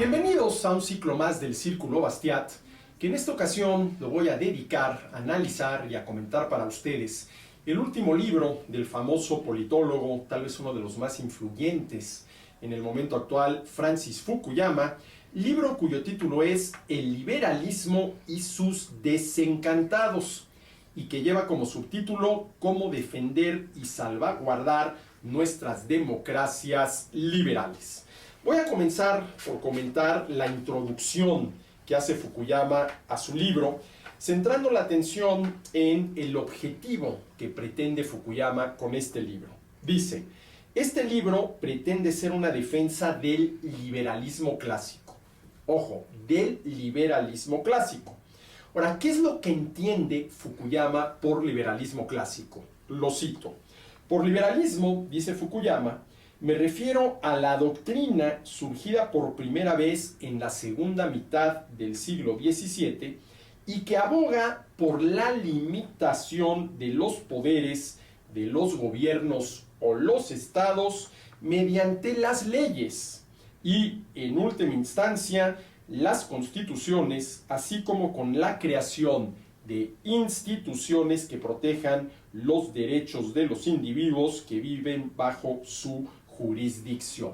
Bienvenidos a un ciclo más del Círculo Bastiat, que en esta ocasión lo voy a dedicar a analizar y a comentar para ustedes el último libro del famoso politólogo, tal vez uno de los más influyentes en el momento actual, Francis Fukuyama, libro cuyo título es El liberalismo y sus desencantados, y que lleva como subtítulo Cómo defender y salvaguardar nuestras democracias liberales. Voy a comenzar por comentar la introducción que hace Fukuyama a su libro, centrando la atención en el objetivo que pretende Fukuyama con este libro. Dice, este libro pretende ser una defensa del liberalismo clásico. Ojo, del liberalismo clásico. Ahora, ¿qué es lo que entiende Fukuyama por liberalismo clásico? Lo cito. Por liberalismo, dice Fukuyama, me refiero a la doctrina surgida por primera vez en la segunda mitad del siglo XVII y que aboga por la limitación de los poderes de los gobiernos o los estados mediante las leyes y, en última instancia, las constituciones, así como con la creación de instituciones que protejan los derechos de los individuos que viven bajo su jurisdicción.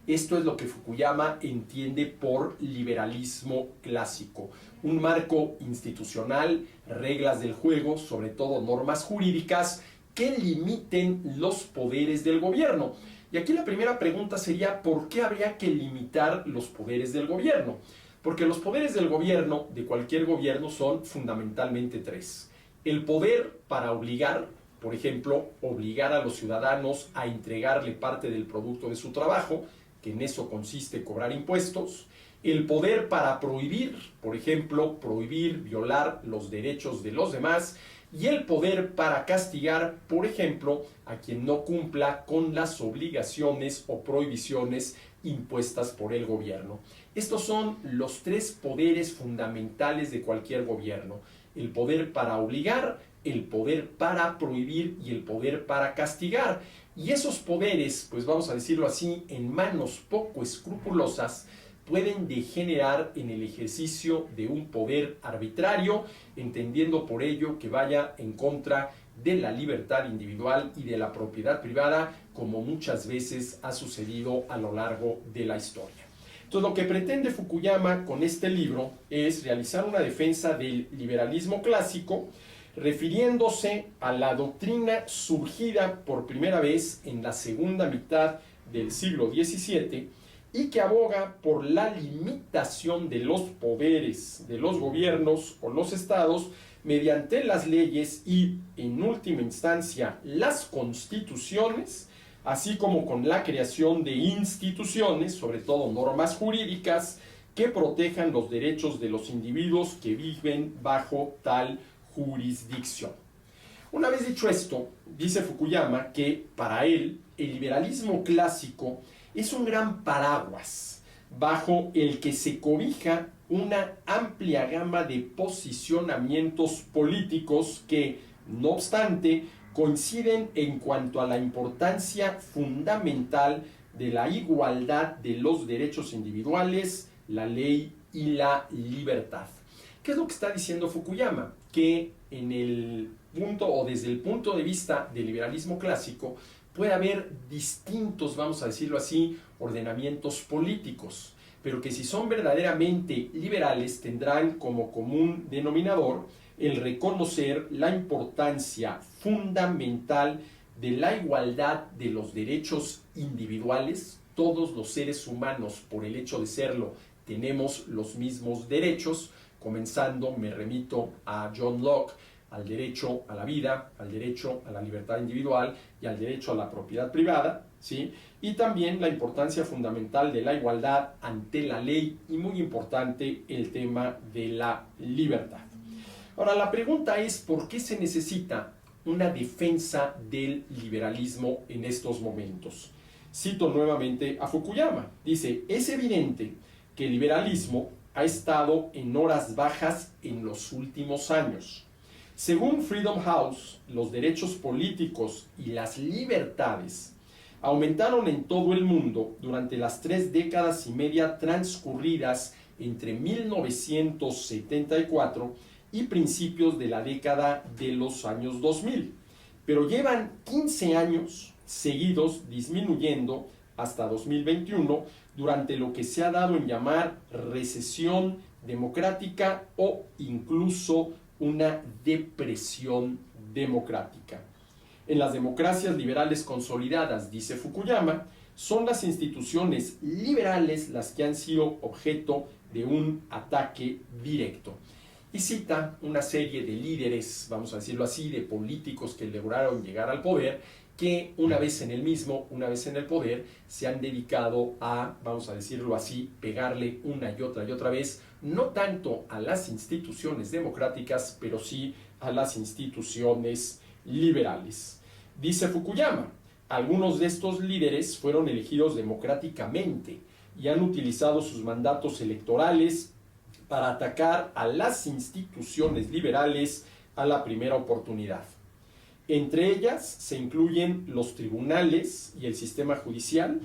Esto es lo que Fukuyama entiende por liberalismo clásico. Un marco institucional, reglas del juego, sobre todo normas jurídicas, que limiten los poderes del gobierno. Y aquí la primera pregunta sería, ¿por qué habría que limitar los poderes del gobierno? Porque los poderes del gobierno, de cualquier gobierno, son fundamentalmente tres. El poder para obligar, por ejemplo, obligar a los ciudadanos a entregarle parte del producto de su trabajo, que en eso consiste cobrar impuestos. El poder para prohibir, por ejemplo, prohibir, violar los derechos de los demás. Y el poder para castigar, por ejemplo, a quien no cumpla con las obligaciones o prohibiciones impuestas por el gobierno. Estos son los tres poderes fundamentales de cualquier gobierno. El poder para obligar, el poder para prohibir y el poder para castigar. Y esos poderes, pues vamos a decirlo así, en manos poco escrupulosas, pueden degenerar en el ejercicio de un poder arbitrario, entendiendo por ello que vaya en contra de la libertad individual y de la propiedad privada, como muchas veces ha sucedido a lo largo de la historia. Entonces, lo que pretende Fukuyama con este libro es realizar una defensa del liberalismo clásico, refiriéndose a la doctrina surgida por primera vez en la segunda mitad del siglo XVII, y que aboga por la limitación de los poderes de los gobiernos o los estados mediante las leyes y, en última instancia, las constituciones, así como con la creación de instituciones, sobre todo normas jurídicas, que protejan los derechos de los individuos que viven bajo tal jurisdicción. Una vez dicho esto, dice Fukuyama que para él el liberalismo clásico es un gran paraguas bajo el que se cobija una amplia gama de posicionamientos políticos que, no obstante, coinciden en cuanto a la importancia fundamental de la igualdad de los derechos individuales, la ley y la libertad. ¿Qué es lo que está diciendo Fukuyama? Que en el punto o desde el punto de vista del liberalismo clásico puede haber distintos, vamos a decirlo así, ordenamientos políticos, pero que si son verdaderamente liberales tendrán como común denominador el reconocer la importancia fundamental de la igualdad de los derechos individuales. Todos los seres humanos, por el hecho de serlo, tenemos los mismos derechos, comenzando, me remito a John Locke, al derecho a la vida, al derecho a la libertad individual y al derecho a la propiedad privada, ¿sí? Y también la importancia fundamental de la igualdad ante la ley y, muy importante, el tema de la libertad. Ahora, la pregunta es, ¿por qué se necesita una defensa del liberalismo en estos momentos? Cito nuevamente a Fukuyama. Dice, es evidente que el liberalismo ha estado en horas bajas en los últimos años. Según Freedom House, los derechos políticos y las libertades aumentaron en todo el mundo durante las 3 décadas y media transcurridas entre 1974 y principios de la década de los años 2000, pero llevan 15 años seguidos disminuyendo hasta 2021 durante lo que se ha dado en llamar recesión democrática o incluso una depresión democrática. En las democracias liberales consolidadas, dice Fukuyama, son las instituciones liberales las que han sido objeto de un ataque directo. Y cita una serie de líderes, vamos a decirlo así, de políticos que lograron llegar al poder, que una vez en el poder, se han dedicado a, vamos a decirlo así, pegarle una y otra vez, no tanto a las instituciones democráticas, pero sí a las instituciones liberales. Dice Fukuyama, algunos de estos líderes fueron elegidos democráticamente y han utilizado sus mandatos electorales para atacar a las instituciones liberales a la primera oportunidad. Entre ellas se incluyen los tribunales y el sistema judicial,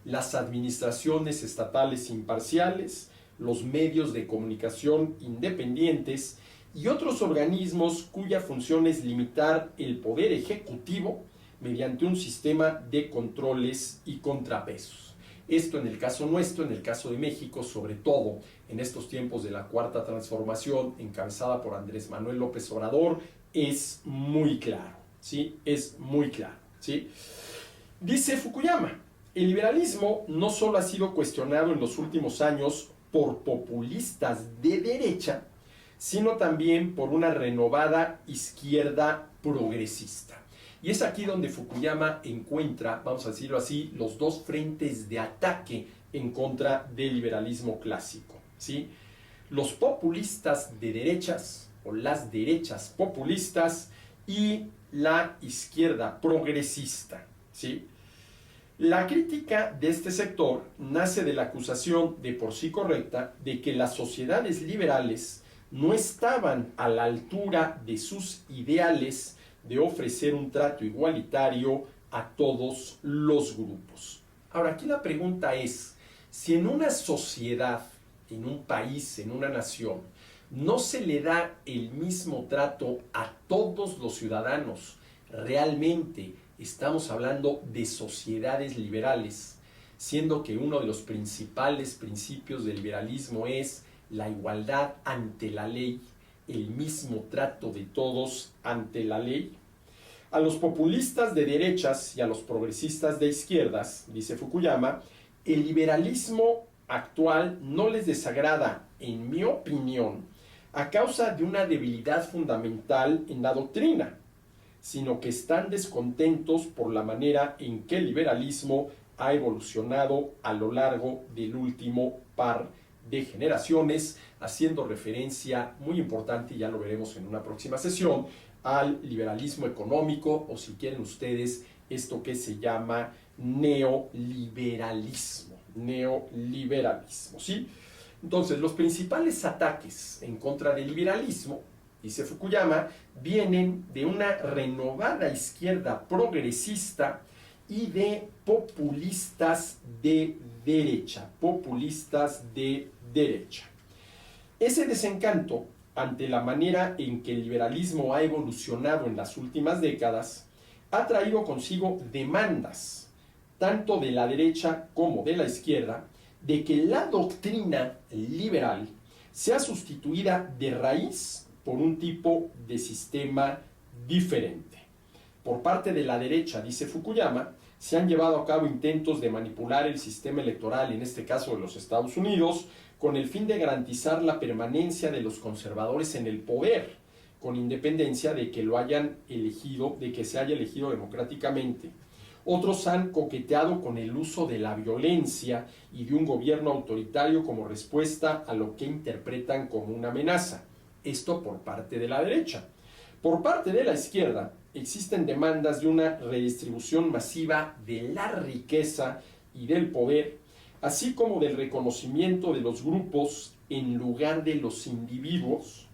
las administraciones estatales imparciales, los medios de comunicación independientes y otros organismos cuya función es limitar el poder ejecutivo mediante un sistema de controles y contrapesos. Esto en el caso nuestro, en el caso de México, sobre todo en estos tiempos de la Cuarta Transformación encabezada por Andrés Manuel López Obrador, es muy claro, ¿sí? Es muy claro, ¿sí? Dice Fukuyama, el liberalismo no solo ha sido cuestionado en los últimos años por populistas de derecha, sino también por una renovada izquierda progresista. Y es aquí donde Fukuyama encuentra, vamos a decirlo así, los dos frentes de ataque en contra del liberalismo clásico, ¿sí? Los populistas de derechas, o las derechas populistas, y la izquierda progresista, ¿sí? La crítica de este sector nace de la acusación de por sí correcta de que las sociedades liberales no estaban a la altura de sus ideales de ofrecer un trato igualitario a todos los grupos. Ahora, aquí la pregunta es, si en una sociedad, en un país, en una nación, no se le da el mismo trato a todos los ciudadanos, realmente estamos hablando de sociedades liberales, siendo que uno de los principales principios del liberalismo es la igualdad ante la ley, el mismo trato de todos ante la ley. A los populistas de derechas y a los progresistas de izquierdas, dice Fukuyama, el liberalismo actual no les desagrada, en mi opinión, a causa de una debilidad fundamental en la doctrina, sino que están descontentos por la manera en que el liberalismo ha evolucionado a lo largo del último par de generaciones, haciendo referencia muy importante, y ya lo veremos en una próxima sesión, al liberalismo económico, o si quieren ustedes, esto que se llama neoliberalismo, ¿sí? Entonces, los principales ataques en contra del liberalismo, dice Fukuyama, vienen de una renovada izquierda progresista y de populistas de derecha, Ese desencanto ante la manera en que el liberalismo ha evolucionado en las últimas décadas ha traído consigo demandas, tanto de la derecha como de la izquierda, de que la doctrina liberal sea sustituida de raíz por un tipo de sistema diferente. Por parte de la derecha, dice Fukuyama, se han llevado a cabo intentos de manipular el sistema electoral, en este caso de los Estados Unidos, con el fin de garantizar la permanencia de los conservadores en el poder, con independencia de que lo hayan elegido, de que se haya elegido democráticamente. Otros han coqueteado con el uso de la violencia y de un gobierno autoritario como respuesta a lo que interpretan como una amenaza. Esto por parte de la derecha. Por parte de la izquierda, existen demandas de una redistribución masiva de la riqueza y del poder, así como del reconocimiento de los grupos en lugar de los individuos,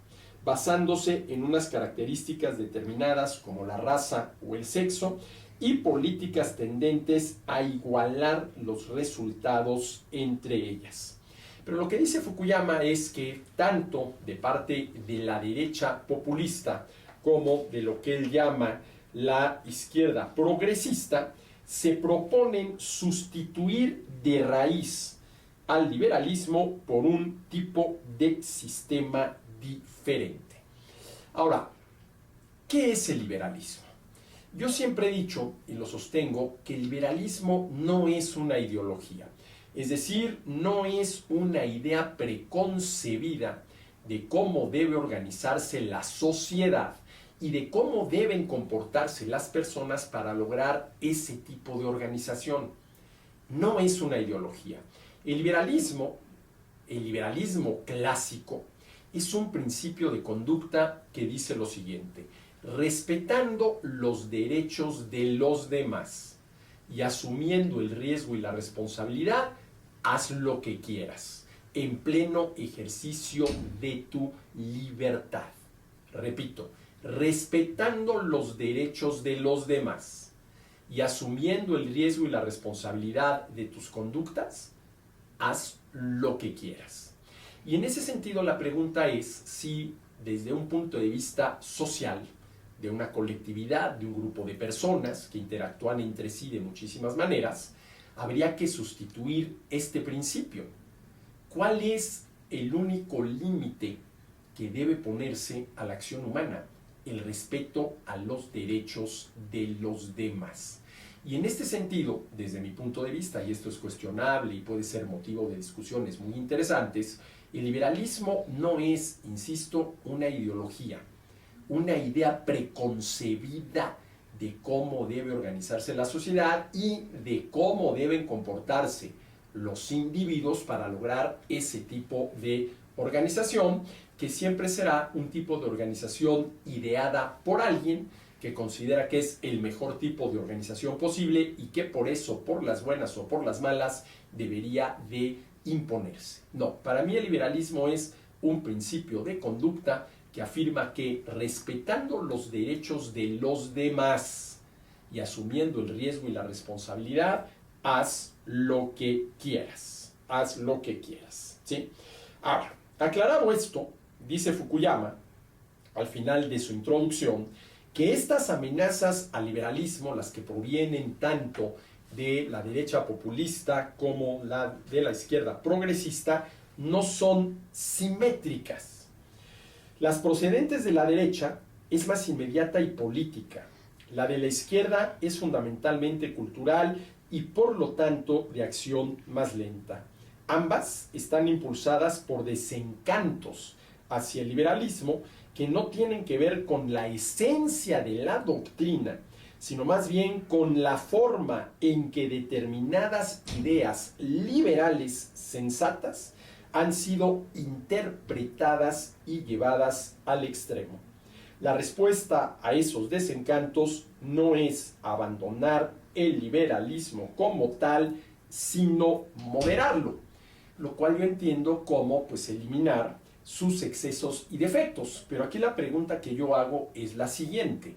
basándose en unas características determinadas como la raza o el sexo, y políticas tendentes a igualar los resultados entre ellas. Pero lo que dice Fukuyama es que tanto de parte de la derecha populista como de lo que él llama la izquierda progresista, se proponen sustituir de raíz al liberalismo por un tipo de sistema diferente. Ahora, ¿qué es el liberalismo? Yo siempre he dicho, y lo sostengo, que el liberalismo no es una ideología. Es decir, no es una idea preconcebida de cómo debe organizarse la sociedad y de cómo deben comportarse las personas para lograr ese tipo de organización. No es una ideología. El liberalismo clásico, es un principio de conducta que dice lo siguiente: respetando los derechos de los demás y asumiendo el riesgo y la responsabilidad, haz lo que quieras, en pleno ejercicio de tu libertad. Repito, respetando los derechos de los demás y asumiendo el riesgo y la responsabilidad de tus conductas, haz lo que quieras. Y en ese sentido la pregunta es si desde un punto de vista social, de una colectividad, de un grupo de personas que interactúan entre sí de muchísimas maneras, habría que sustituir este principio. ¿Cuál es el único límite que debe ponerse a la acción humana? El respeto a los derechos de los demás. Y en este sentido, desde mi punto de vista, y esto es cuestionable y puede ser motivo de discusiones muy interesantes, el liberalismo no es, insisto, una ideología, una idea preconcebida de cómo debe organizarse la sociedad y de cómo deben comportarse los individuos para lograr ese tipo de organización, que siempre será un tipo de organización ideada por alguien que considera que es el mejor tipo de organización posible y que por eso, por las buenas o por las malas, debería de imponerse. No, para mí el liberalismo es un principio de conducta que afirma que respetando los derechos de los demás y asumiendo el riesgo y la responsabilidad, haz lo que quieras. Haz lo que quieras. ¿Sí? Ahora, aclarado esto, dice Fukuyama, al final de su introducción, que estas amenazas al liberalismo, las que provienen tanto de la derecha populista como de la izquierda progresista, no son simétricas. Las procedentes de la derecha es más inmediata y política. La de la izquierda es fundamentalmente cultural y por lo tanto de acción más lenta. Ambas están impulsadas por desencantos hacia el liberalismo que no tienen que ver con la esencia de la doctrina, sino más bien con la forma en que determinadas ideas liberales sensatas han sido interpretadas y llevadas al extremo. La respuesta a esos desencantos no es abandonar el liberalismo como tal, sino moderarlo, lo cual yo entiendo como eliminar sus excesos y defectos. Pero aquí la pregunta que yo hago es la siguiente: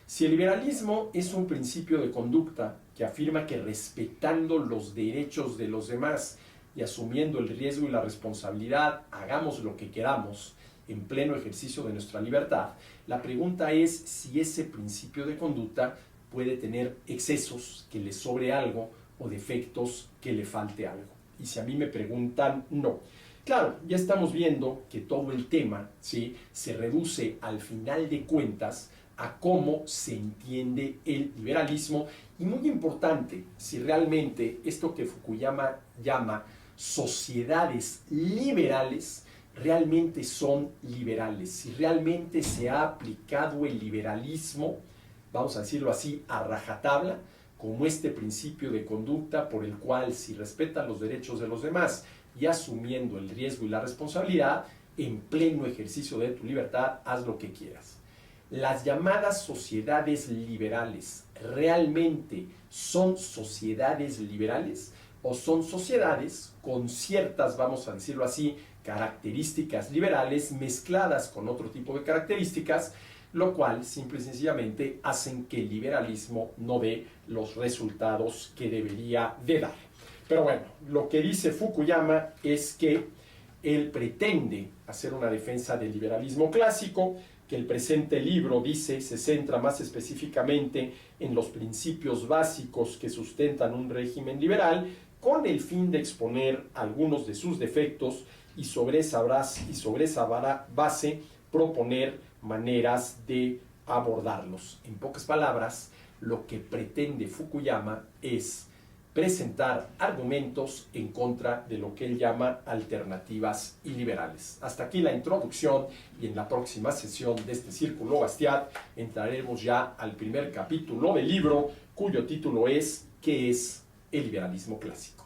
si el liberalismo es un principio de conducta que afirma que respetando los derechos de los demás y asumiendo el riesgo y la responsabilidad, hagamos lo que queramos en pleno ejercicio de nuestra libertad, la pregunta es si ese principio de conducta puede tener excesos, que le sobre algo, o defectos, que le falte algo. Y si a mí me preguntan, no. Claro, ya estamos viendo que todo el tema, ¿sí?, se reduce al final de cuentas a cómo se entiende el liberalismo, y muy importante, si realmente esto que Fukuyama llama sociedades liberales realmente son liberales, si realmente se ha aplicado el liberalismo, vamos a decirlo así, a rajatabla, como este principio de conducta por el cual, si respetas los derechos de los demás y asumiendo el riesgo y la responsabilidad, en pleno ejercicio de tu libertad, haz lo que quieras. Las llamadas sociedades liberales, ¿realmente son sociedades liberales o son sociedades con ciertas, vamos a decirlo así, características liberales mezcladas con otro tipo de características, lo cual simple y sencillamente hacen que el liberalismo no dé los resultados que debería de dar. Pero bueno, lo que dice Fukuyama es que él pretende hacer una defensa del liberalismo clásico, que el presente libro, dice, se centra más específicamente en los principios básicos que sustentan un régimen liberal, con el fin de exponer algunos de sus defectos y sobre esa base proponer maneras de abordarlos. En pocas palabras, lo que pretende Fukuyama es presentar argumentos en contra de lo que él llama alternativas iliberales. Hasta aquí la introducción, y en la próxima sesión de este Círculo Bastiat entraremos ya al primer capítulo del libro, cuyo título es ¿Qué es el liberalismo clásico?